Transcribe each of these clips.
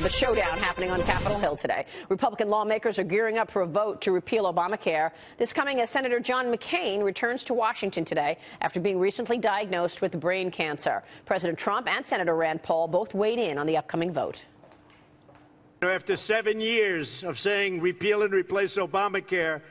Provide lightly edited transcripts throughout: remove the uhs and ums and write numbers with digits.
the showdown happening on Capitol Hill today. Republican lawmakers are gearing up for a vote to repeal Obamacare. This coming as Senator John McCain returns to Washington today after being recently diagnosed with brain cancer. President Trump and Senator Rand Paul both weighed in on the upcoming vote. After 7 years of saying repeal and replace Obamacare,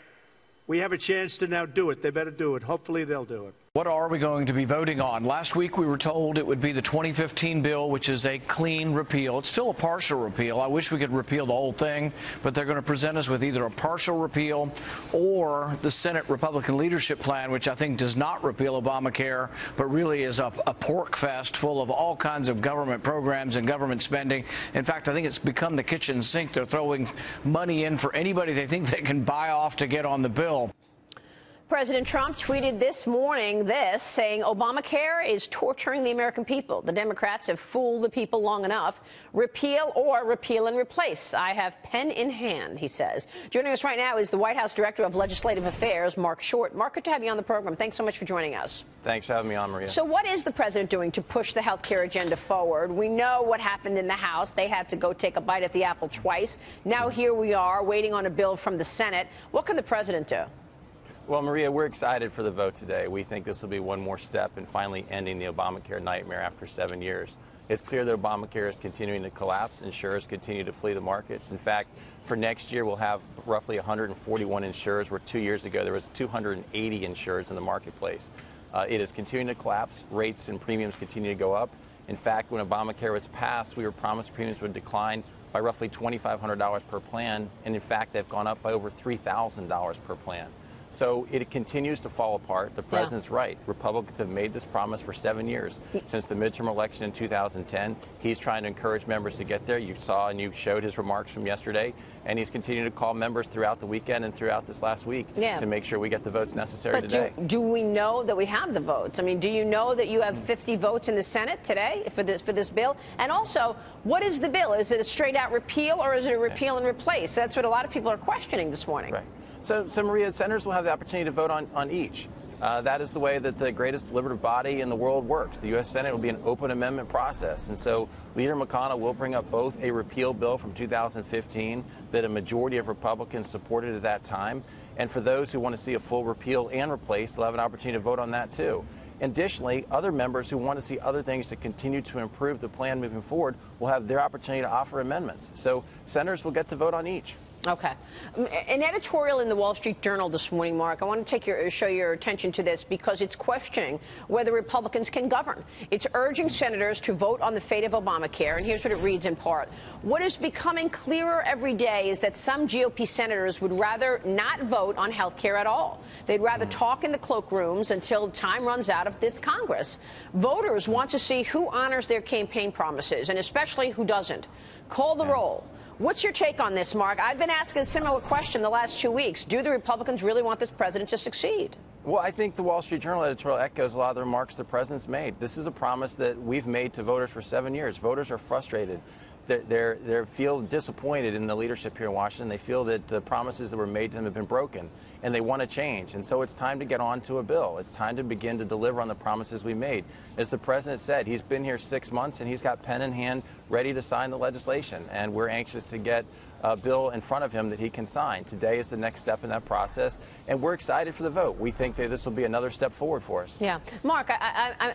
we have a chance to now do it. They better do it. Hopefully they'll do it. What are we going to be voting on? Last week we were told it would be the 2015 bill, which is a clean repeal. It's still a partial repeal. I wish we could repeal the whole thing, but they're going to present us with either a partial repeal or the Senate Republican leadership plan, which I think does not repeal Obamacare, but really is a pork fest full of all kinds of government programs and government spending. In fact, I think it's become the kitchen sink. They're throwing money in for anybody they think they can buy off to get on the bill. President Trump tweeted this morning saying Obamacare is torturing the American people. The Democrats have fooled the people long enough. Repeal or repeal and replace. I have pen in hand, he says. Joining us right now is the White House Director of Legislative Affairs, Marc. Marc, good to have you on the program. Thanks so much for joining us. Thanks for having me on, Maria. So what is the president doing to push the health care agenda forward? We know what happened in the House. They had to go take a bite at the apple twice. Now here we are waiting on a bill from the Senate. What can the president do? Well, Maria, we're excited for the vote today. We think this will be one more step in finally ending the Obamacare nightmare after 7 years. It's clear that Obamacare is continuing to collapse. Insurers continue to flee the markets. In fact, for next year, we'll have roughly 141 insurers, where 2 years ago there was 280 insurers in the marketplace. It is continuing to collapse. Rates and premiums continue to go up. In fact, when Obamacare was passed, we were promised premiums would decline by roughly $2,500 per plan, and in fact, they've gone up by over $3,000 per plan. So it continues to fall apart. The president's right. Republicans have made this promise for 7 years. Since the midterm election in 2010, he's trying to encourage members to get there. You saw and you showed his remarks from yesterday, and he's continuing to call members throughout the weekend and throughout this last week to make sure we get the votes necessary today. Do we know that we have the votes? I mean, do you know that you have 50 votes in the Senate today for this bill? And also, what is the bill? Is it a straight-out repeal, or is it a repeal and replace? That's what a lot of people are questioning this morning. Right. So Maria, senators will have the opportunity to vote on each. That is the way that the greatest deliberative body in the world works. The U.S. Senate will be an open amendment process. And so Leader McConnell will bring up both a repeal bill from 2015 that a majority of Republicans supported at that time. And for those who want to see a full repeal and replace, they'll have an opportunity to vote on that too. Additionally, other members who want to see other things to continue to improve the plan moving forward will have their opportunity to offer amendments. So senators will get to vote on each. Okay. An editorial in the Wall Street Journal this morning, Marc, I want to show your attention to this because it's questioning whether Republicans can govern. It's urging senators to vote on the fate of Obamacare, and here's what it reads in part. What is becoming clearer every day is that some GOP senators would rather not vote on health care at all. They'd rather talk in the cloakrooms until time runs out of this Congress. Voters want to see who honors their campaign promises, and especially who doesn't. Call the roll. What's your take on this, Marc? I've been asking a similar question the last 2 weeks. Do the Republicans really want this president to succeed? Well, I think the Wall Street Journal editorial echoes a lot of the remarks the president's made. This is a promise that we've made to voters for 7 years. Voters are frustrated. They feel disappointed in the leadership here in Washington. They feel that the promises that were made to them have been broken, and they want to change. And so it's time to get on to a bill. It's time to begin to deliver on the promises we made. As the president said, he's been here 6 months, and he's got pen in hand ready to sign the legislation. And we're anxious to get a bill in front of him that he can sign. Today is the next step in that process, and we're excited for the vote. We think that this will be another step forward for us. Yeah. Marc,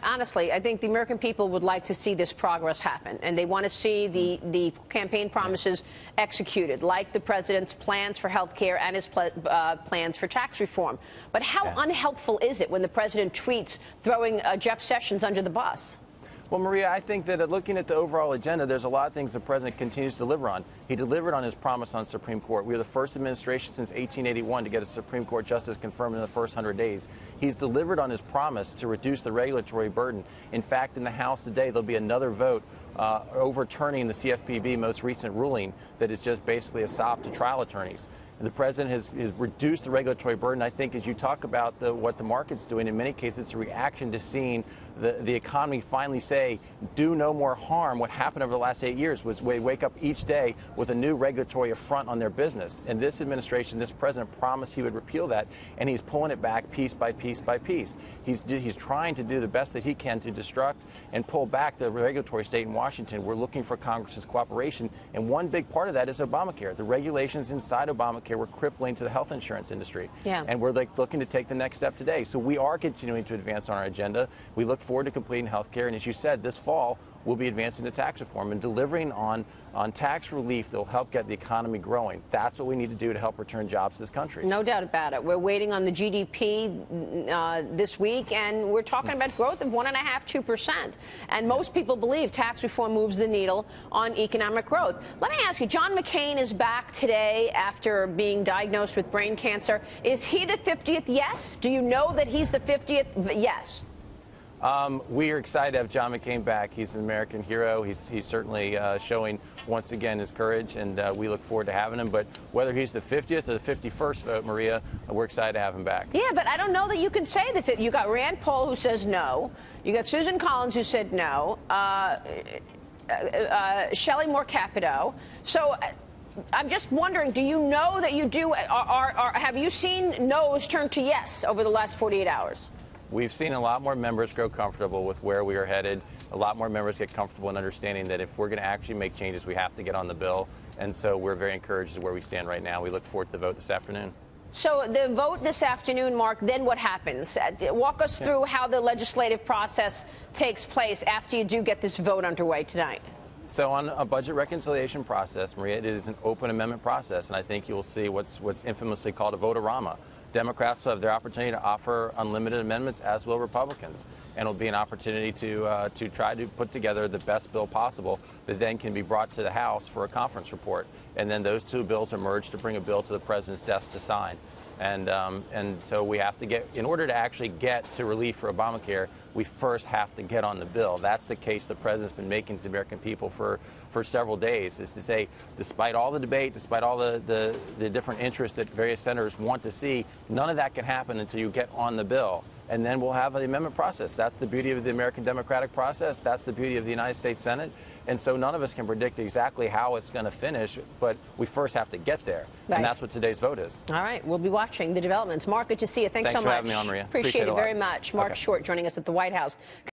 honestly, I think the American people would like to see this progress happen, and they want to see the campaign promises executed, like the president's plans for health care and his plans for tax reform. But how unhelpful is it when the president tweets throwing Jeff Sessions under the bus? Well, Maria, I think that looking at the overall agenda, there's a lot of things the president continues to deliver on. He delivered on his promise on Supreme Court. We are the first administration since 1881 to get a Supreme Court justice confirmed in the first 100 days. He's delivered on his promise to reduce the regulatory burden. In fact, in the House today, there'll be another vote overturning the CFPB most recent ruling that is just basically a sop to trial attorneys. The president has reduced the regulatory burden. I think as you talk about what the market's doing, in many cases it's a reaction to seeing the economy finally say, do no more harm. What happened over the last 8 years was we wake up each day with a new regulatory affront on their business. And this administration, this president promised he would repeal that, and he's pulling it back piece by piece by piece. He's trying to do the best that he can to destruct and pull back the regulatory state in Washington. We're looking for Congress's cooperation, and one big part of that is Obamacare. The regulations inside Obamacare were crippling to the health insurance industry. Yeah. And we're looking to take the next step today. So we are continuing to advance on our agenda. We look forward to completing health care, and as you said, this fall we'll be advancing the tax reform and delivering on tax relief that will help get the economy growing. That's what we need to do to help return jobs to this country. No doubt about it. We're waiting on the GDP this week, and we're talking about growth of 1.5%, 2%. And most people believe tax reform moves the needle on economic growth. Let me ask you, John McCain is back today after being diagnosed with brain cancer. Is he the 50th yes? Do you know that he's the 50th yes? We are excited to have John McCain back. He's an American hero. He's certainly showing once again his courage, and we look forward to having him. But whether he's the 50th or the 51st vote, Maria, we're excited to have him back. Yeah, but I don't know that you can say that. You got Rand Paul who says no. You got Susan Collins who said no. Shelley Moore Capito. So I'm just wondering, do you know that you do? Have you seen no's turn to yes over the last 48 hours? We've seen a lot more members grow comfortable with where we are headed. A lot more members get comfortable in understanding that if we're going to actually make changes, we have to get on the bill. And so we're very encouraged at where we stand right now. We look forward to the vote this afternoon. So the vote this afternoon, Mark, then what happens? Walk us through how the legislative process takes place after you do get this vote underway tonight. So on a budget reconciliation process, Maria, it is an open amendment process, and I think you'll see what's infamously called a vote-a-rama. Democrats will have their opportunity to offer unlimited amendments, as will Republicans. And it'll be an opportunity to try to put together the best bill possible that then can be brought to the House for a conference report. And then those two bills are merged to bring a bill to the president's desk to sign. And so we have to get, in order to actually get to relief for Obamacare, we first have to get on the bill. That's the case the president's been making to the American people for several days, is to say, despite all the debate, despite all the different interests that various senators want to see, none of that can happen until you get on the bill. And then we'll have the amendment process. That's the beauty of the American democratic process. That's the beauty of the United States Senate. And so none of us can predict exactly how it's going to finish, but we first have to get there. Right. And that's what today's vote is. All right. We'll be watching the developments. Marc, good to see you. Thanks so much. Thanks for having me on, Maria. Appreciate it very much. Marc Short joining us at the White House.